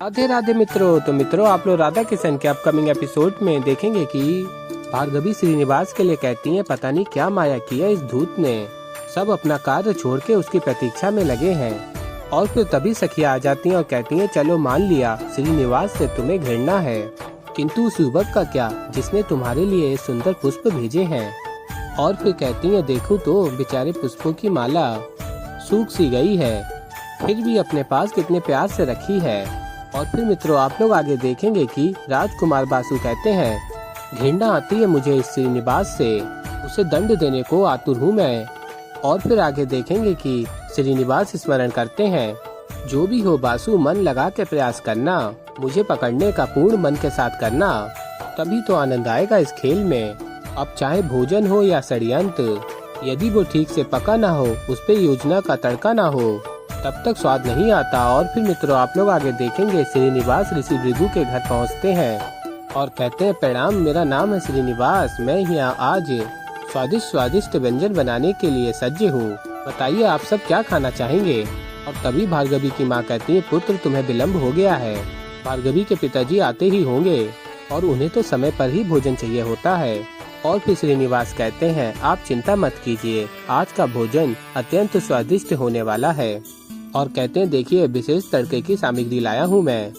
राधे राधे मित्रों। तो मित्रों, आप लोग राधा किशन के अपकमिंग एपिसोड में देखेंगे कि भार्गवी श्रीनिवास के लिए कहती हैं पता नहीं क्या माया किया इस धूत ने। सब अपना कार्य छोड़ के उसकी प्रतीक्षा में लगे हैं। और फिर तभी सखिया आ जाती हैं और कहती हैं चलो मान लिया श्रीनिवास से तुम्हें घृणा है, किंतु उस युवक का क्या जिसने तुम्हारे लिए सुंदर पुष्प भेजे हैं। और फिर कहती हैं देखो तो बेचारे पुष्पों की माला सूख सी गई है, फिर भी अपने पास कितने प्यार से रखी है। और फिर मित्रों, आप लोग आगे देखेंगे कि राजकुमार बासु कहते हैं घृणा आती है मुझे इस श्रीनिवास से, उसे दंड देने को आतुर हूँ मैं। और फिर आगे देखेंगे कि श्रीनिवास स्मरण करते हैं जो भी हो बासु मन लगा के प्रयास करना, मुझे पकड़ने का पूर्ण मन के साथ करना, तभी तो आनंद आएगा इस खेल में। अब चाहे भोजन हो या षड्यंत्र, यदि वो ठीक से पका ना हो, उस पे योजना का तड़का ना हो, तब तक स्वाद नहीं आता। और फिर मित्रों, आप लोग आगे देखेंगे श्रीनिवास ऋषि भृगु के घर पहुंचते हैं और कहते हैं प्रणाम, मेरा नाम है श्रीनिवास, मैं यहाँ आज स्वादिष्ट व्यंजन बनाने के लिए सज्ज हूँ, बताइए आप सब क्या खाना चाहेंगे। और तभी भार्गवी की माँ कहती है पुत्र तुम्हें विलम्ब हो गया है, भार्गवी के पिताजी आते ही होंगे और उन्हें तो समय पर ही भोजन चाहिए होता है। और फिर श्रीनिवास कहते हैं आप चिंता मत कीजिए, आज का भोजन अत्यंत स्वादिष्ट होने वाला है। और कहते हैं देखिए विशेष तड़के की सामग्री लाया हूँ मैं।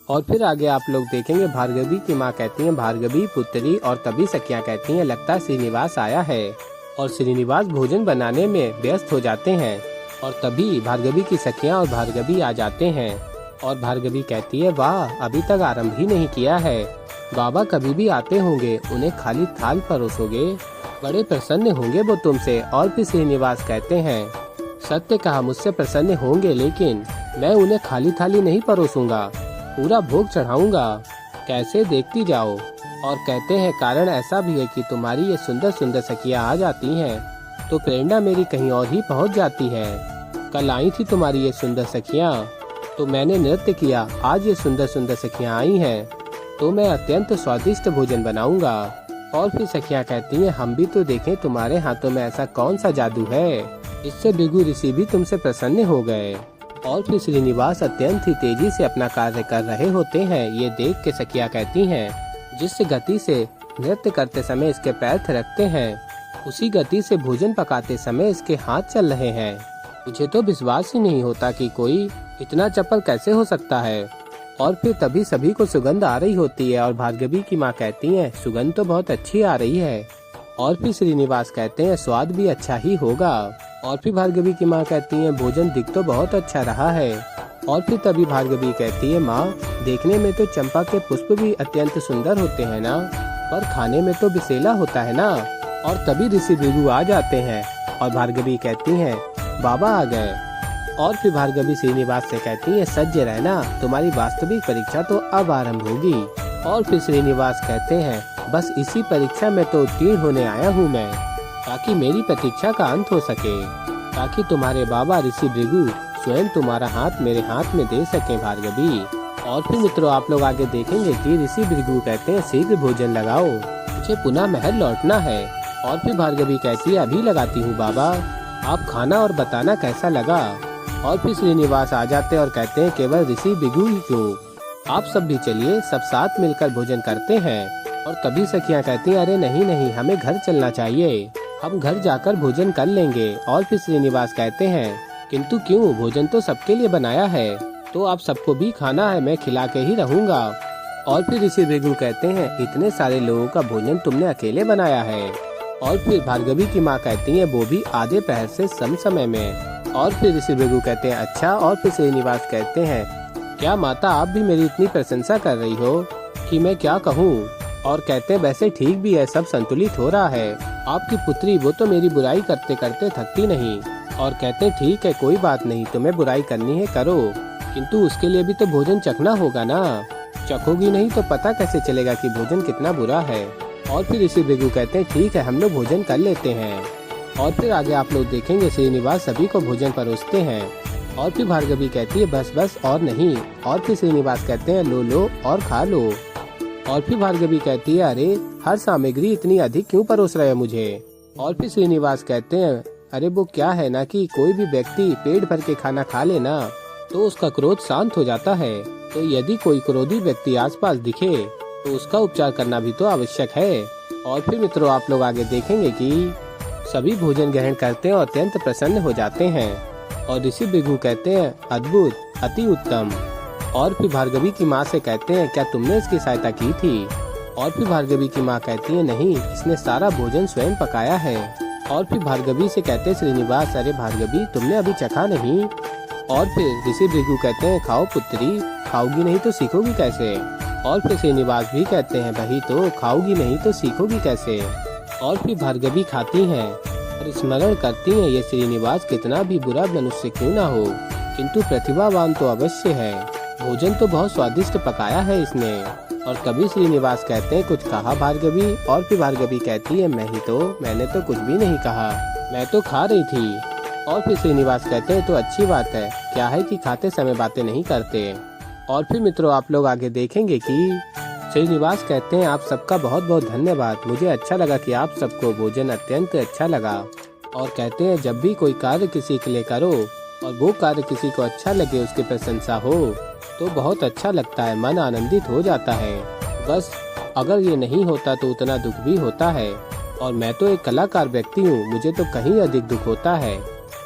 और फिर आगे आप लोग देखेंगे भार्गवी की माँ कहती हैं भार्गवी पुत्री, और तभी सखियाँ कहती हैं लगता श्रीनिवास आया है। और श्रीनिवास भोजन बनाने में व्यस्त हो जाते हैं। और तभी भार्गवी की सखियाँ और भार्गवी आ जाते हैं और भार्गवी कहती है वाह अभी तक आरंभ ही नहीं किया है, बाबा कभी भी आते होंगे उन्हें खाली थाल परोसोगे, बड़े प्रसन्न होंगे वो तुमसे। और फिर श्रीनिवास कहते हैं सत्य कहा मुझसे प्रसन्न होंगे, लेकिन मैं उन्हें खाली थाली नहीं परोसूंगा, पूरा भोग चढ़ाऊंगा, कैसे देखती जाओ। और कहते हैं कारण ऐसा भी है कि तुम्हारी ये सुंदर सुंदर सखियाँ आ जाती हैं तो प्रेरणा मेरी कहीं और ही पहुंच जाती है। कल आई थी तुम्हारी ये सुंदर सखियाँ तो मैंने नृत्य किया, आज ये सुंदर सुंदर सखियाँ आई हैं तो मैं अत्यंत स्वादिष्ट भोजन बनाऊंगा। और फिर सखियाँ कहती हैं हम भी तो देखें तुम्हारे हाथों में ऐसा कौन सा जादू है, इससे भृगु ऋषि भी तुमसे प्रसन्न हो गए। और फिर श्रीनिवास अत्यंत ही तेजी से अपना कार्य कर रहे होते हैं, ये देख के सखियाँ कहती हैं जिस गति से नृत्य करते समय इसके पैर थिरकते हैं, उसी गति से भोजन पकाते समय इसके हाथ चल रहे हैं। मुझे तो विश्वास ही नहीं होता कि कोई इतना चपल कैसे हो सकता है। और फिर तभी सभी को सुगंध आ रही होती है और भार्गवी की माँ कहती है सुगंध तो बहुत अच्छी आ रही है। और फिर श्रीनिवास कहते हैं स्वाद भी अच्छा ही होगा। और फिर भार्गवी की माँ कहती है भोजन दिख तो बहुत अच्छा रहा है। और फिर तभी भार्गवी कहती है माँ देखने में तो चंपा के पुष्प भी अत्यंत सुंदर होते हैं ना, पर खाने में तो विषैला होता है ना। और तभी ऋषि भृगु आ जाते हैं और भार्गवी कहती हैं बाबा आ गए। और फिर भार्गवी श्रीनिवास से कहती है सज्ज रहना, तुम्हारी वास्तविक परीक्षा तो अब आरंभ होगी। और फिर श्रीनिवास कहते हैं बस इसी परीक्षा में तो उत्तीर्ण होने आया हूँ मैं, ताकि मेरी प्रतीक्षा का अंत हो सके, ताकि तुम्हारे बाबा ऋषि भृगु स्वयं तुम्हारा हाथ मेरे हाथ में दे सके भार्गवी। और फिर मित्रों, आप लोग आगे देखेंगे कि ऋषि भृगु कहते हैं शीघ्र भोजन लगाओ, मुझे पुनः महल लौटना है। और फिर भार्गवी कहती है अभी लगाती हूँ बाबा, आप खाना और बताना कैसा लगा। और फिर श्रीनिवास आ जाते और कहते हैं केवल ऋषि भृगु ही क्यों, आप सब भी चलिए, सब साथ मिलकर भोजन करते हैं। और तभी सखियाँ कहती हैं अरे नहीं नहीं, हमें घर चलना चाहिए, हम घर जाकर भोजन कर लेंगे। और फिर श्रीनिवास कहते हैं किंतु क्यों, भोजन तो सबके लिए बनाया है, तो आप सबको भी खाना है, मैं खिला के ही रहूँगा। और फिर ऋषि भृगु कहते हैं इतने सारे लोगों का भोजन तुमने अकेले बनाया है। और फिर भार्गवी की माँ कहती है वो भी आधे पहर से सम समय में। और फिर ऋषि भृगु कहते हैं अच्छा। और फिर श्रीनिवास कहते हैं क्या माता आप भी मेरी इतनी प्रशंसा कर रही हो कि मैं क्या कहूँ। और कहते हैं वैसे ठीक भी है, सब संतुलित हो रहा है, आपकी पुत्री वो तो मेरी बुराई करते करते थकती नहीं। और कहते हैं ठीक है कोई बात नहीं, तुम्हें बुराई करनी है करो, किंतु उसके लिए भी तो भोजन चखना होगा ना, चखोगी नहीं तो पता कैसे चलेगा कि भोजन कितना बुरा है। और फिर ऋषि भृगु कहते हैं ठीक है हम लोग भोजन कर लेते हैं। और फिर आगे आप लोग देखेंगे श्रीनिवास सभी को भोजन परोसते हैं। और फिर भार्गवी कहती है बस बस और नहीं। और फिर श्रीनिवास कहते हैं लो लो और खा लो। और फिर भार्गवी कहती है अरे हर सामग्री इतनी अधिक क्यों परोस रहे हो मुझे। और फिर श्रीनिवास कहते हैं अरे वो क्या है ना कि कोई भी व्यक्ति पेट भर के खाना खा लेना तो उसका क्रोध शांत हो जाता है, तो यदि कोई क्रोधी व्यक्ति आसपास दिखे तो उसका उपचार करना भी तो आवश्यक है। और फिर मित्रों आप लोग आगे देखेंगे कि सभी भोजन ग्रहण करते हैं और अत्यंत प्रसन्न हो जाते हैं। और ऋषि भृगु कहते हैं अद्भुत, अति उत्तम। और फिर भार्गवी की माँ से कहते हैं क्या तुमने इसकी सहायता की थी? और फिर भार्गवी की माँ कहती है नहीं, इसने सारा भोजन स्वयं पकाया है। और फिर भार्गवी से कहते हैं श्रीनिवास अरे भार्गवी तुमने अभी चखा नहीं। और फिर ऋषि भृगु कहते हैं खाओ पुत्री, खाओगी नहीं तो सीखोगी कैसे? और फिर श्रीनिवास भी कहते हैं वही तो, खाओगी नहीं तो सीखोगी कैसे? और फिर भार्गवी खाती हैं और स्मरण करती हैं ये श्रीनिवास कितना भी बुरा मनुष्य क्यों ना हो, किंतु प्रतिभावान तो अवश्य है। भोजन तो बहुत स्वादिष्ट पकाया है इसने। और कभी श्रीनिवास कहते हैं कुछ कहा भार्गवी? और फिर भार्गवी कहती है मैंने तो कुछ भी नहीं कहा, मैं तो खा रही थी। और फिर श्रीनिवास कहते हैं तो अच्छी बात है, क्या है कि खाते समय बातें नहीं करते। और फिर मित्रों आप लोग आगे देखेंगे कि श्रीनिवास कहते हैं आप सबका बहुत बहुत धन्यवाद, मुझे अच्छा लगा कि आप सबको भोजन अत्यंत अच्छा लगा। और कहते हैं जब भी कोई कार्य किसी के लिए करो और वो कार्य किसी को अच्छा लगे, उसकी प्रशंसा हो तो बहुत अच्छा लगता है, मन आनंदित हो जाता है। बस अगर ये नहीं होता तो उतना दुख भी होता है। और मैं तो एक कलाकार व्यक्ति हूँ, मुझे तो कहीं अधिक दुख होता है।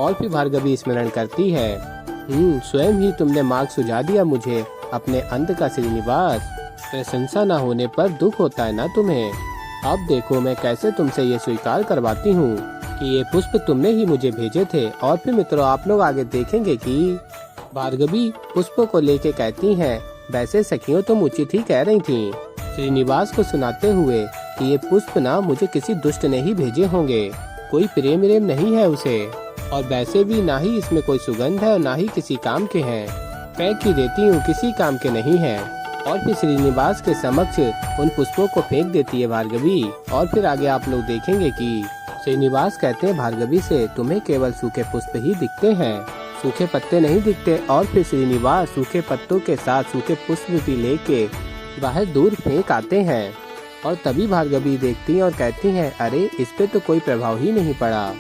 और फिर भार्गवी स्मरण करती है स्वयं ही तुमने मार्ग सुझा दिया मुझे अपने अंत का श्रीनिवास, प्रशंसा न होने पर दुख होता है ना तुम्हें। अब देखो मैं कैसे तुमसे ये स्वीकार करवाती हूँ कि ये पुष्प तुमने ही मुझे भेजे थे। और फिर मित्रों आप लोग आगे देखेंगे कि भार्गवी पुष्पों को लेके कहती हैं वैसे सखियों तुम उचित ही कह रही थी श्रीनिवास को सुनाते हुए कि ये पुष्प ना मुझे किसी दुष्ट ने ही भेजे होंगे, कोई प्रेम नहीं है उसे, और वैसे भी ना ही इसमें कोई सुगंध है और ना ही किसी काम के हैं। फेंक ही देती हूँ, किसी काम के नहीं है। और फिर श्रीनिवास के समक्ष उन पुष्पों को फेंक देती है भार्गवी। और फिर आगे आप लोग देखेंगे कि श्रीनिवास कहते हैं भार्गवी से तुम्हें केवल सूखे पुष्प ही दिखते हैं, सूखे पत्ते नहीं दिखते। और फिर श्रीनिवास सूखे पत्तों के साथ सूखे पुष्प भी लेके बाहर दूर फेंक आते हैं। और तभी भार्गवी देखती हैं और कहती हैं अरे इस पे तो कोई प्रभाव ही नहीं पड़ा,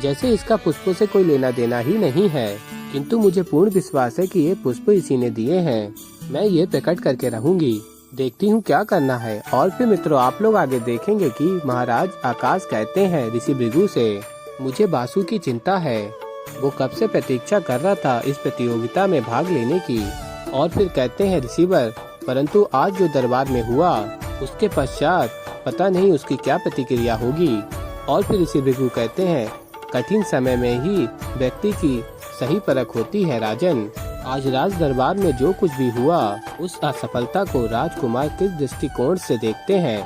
जैसे इसका पुष्पों से कोई लेना देना ही नहीं है। किंतु मुझे पूर्ण विश्वास है कि ये पुष्प इसी ने दिए हैं, मैं ये प्रकट करके रहूंगी, देखती हूँ क्या करना है। और फिर मित्रों आप लोग आगे देखेंगे कि महाराज आकाश कहते हैं ऋषि भृगु से मुझे बासु की चिंता है, वो कब से प्रतीक्षा कर रहा था इस प्रतियोगिता में भाग लेने की। और फिर कहते हैं ऋषिवर परंतु आज जो दरबार में हुआ उसके पश्चात पता नहीं उसकी क्या प्रतिक्रिया होगी। और फिर ऋषि भृगु कहते हैं कठिन समय में ही व्यक्ति की सही परख होती है राजन। आज राज दरबार में जो कुछ भी हुआ उस असफलता को राजकुमार किस दृष्टिकोण से देखते हैं,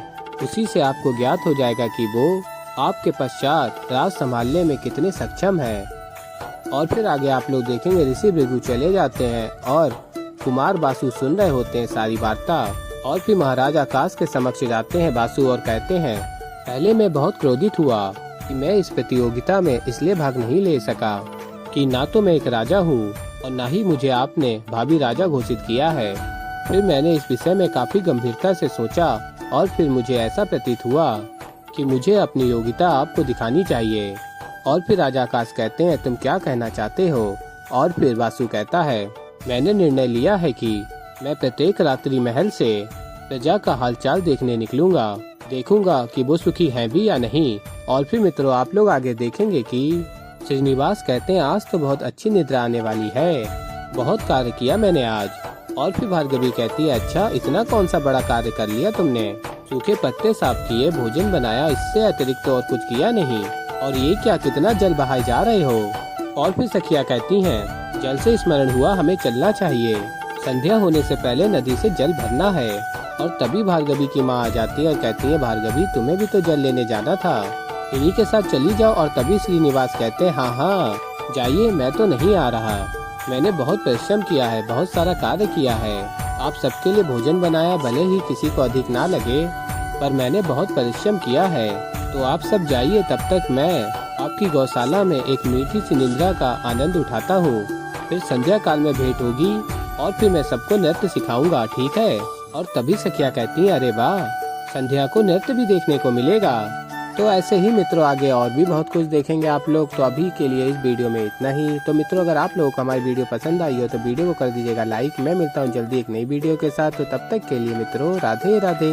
उसी से आपको ज्ञात हो जाएगा कि वो आपके पश्चात राज संभालने में कितने सक्षम है। और फिर आगे आप लोग देखेंगे ऋषि भृगु चले जाते हैं और कुमार बासु सुन रहे होते हैं सारी वार्ता। और फिर महाराज आकाश के समक्ष जाते हैं बासु और कहते हैं पहले मैं बहुत क्रोधित हुआ कि मैं इस प्रतियोगिता में इसलिए भाग नहीं ले सका कि ना तो मैं एक राजा हूँ और ना ही मुझे आपने भावी राजा घोषित किया है। फिर मैंने इस विषय में काफी गंभीरता से सोचा और फिर मुझे ऐसा प्रतीत हुआ कि मुझे अपनी योग्यता आपको दिखानी चाहिए। और फिर राजा आकाश कहते हैं तुम क्या कहना चाहते हो? और फिर वासु कहता है मैंने निर्णय लिया है कि मैं प्रत्येक रात्रि महल से प्रजा का हालचाल देखने निकलूंगा, देखूंगा कि वो सुखी हैं भी या नहीं। और फिर मित्रों आप लोग आगे देखेंगे कि श्रीनिवास कहते हैं आज तो बहुत अच्छी निद्रा आने वाली है, बहुत कार्य किया मैंने आज। और फिर भार्गवी कहती है अच्छा इतना कौन सा बड़ा कार्य कर लिया तुमने? सूखे पत्ते साफ किए, भोजन बनाया, इससे अतिरिक्त तो और कुछ किया नहीं। और ये क्या कितना जल बहाए जा रहे हो? और फिर सखिया कहती हैं जल से स्मरण हुआ हमें चलना चाहिए, संध्या होने से पहले नदी से जल भरना है। और तभी भार्गवी की माँ आ जाती है और कहती है भार्गवी तुम्हें भी तो जल लेने जाना था, इन्हीं के साथ चली जाओ। और तभी श्रीनिवास कहते हैं हाँ जाइए, मैं तो नहीं आ रहा, मैंने बहुत परिश्रम किया है, बहुत सारा कार्य किया है, आप सबके लिए भोजन बनाया, भले ही किसी को अधिक ना लगे पर मैंने बहुत परिश्रम किया है, तो आप सब जाइए, तब तक मैं आपकी गौशाला में एक मीठी सी निंद्रा का आनंद उठाता हूँ। फिर संध्या काल में भेंट होगी और फिर मैं सबको नृत्य सिखाऊंगा, ठीक है? और तभी सखिया कहती है अरे वाह, संध्या को नृत्य भी देखने को मिलेगा। तो ऐसे ही मित्रों आगे और भी बहुत कुछ देखेंगे आप लोग। तो अभी के लिए इस वीडियो में इतना ही। तो मित्रों अगर आप लोगों को हमारी वीडियो पसंद आई हो तो वीडियो को कर दीजिएगा लाइक। मैं मिलता हूँ जल्दी एक नई वीडियो के साथ। तो तब तक के लिए मित्रों राधे राधे।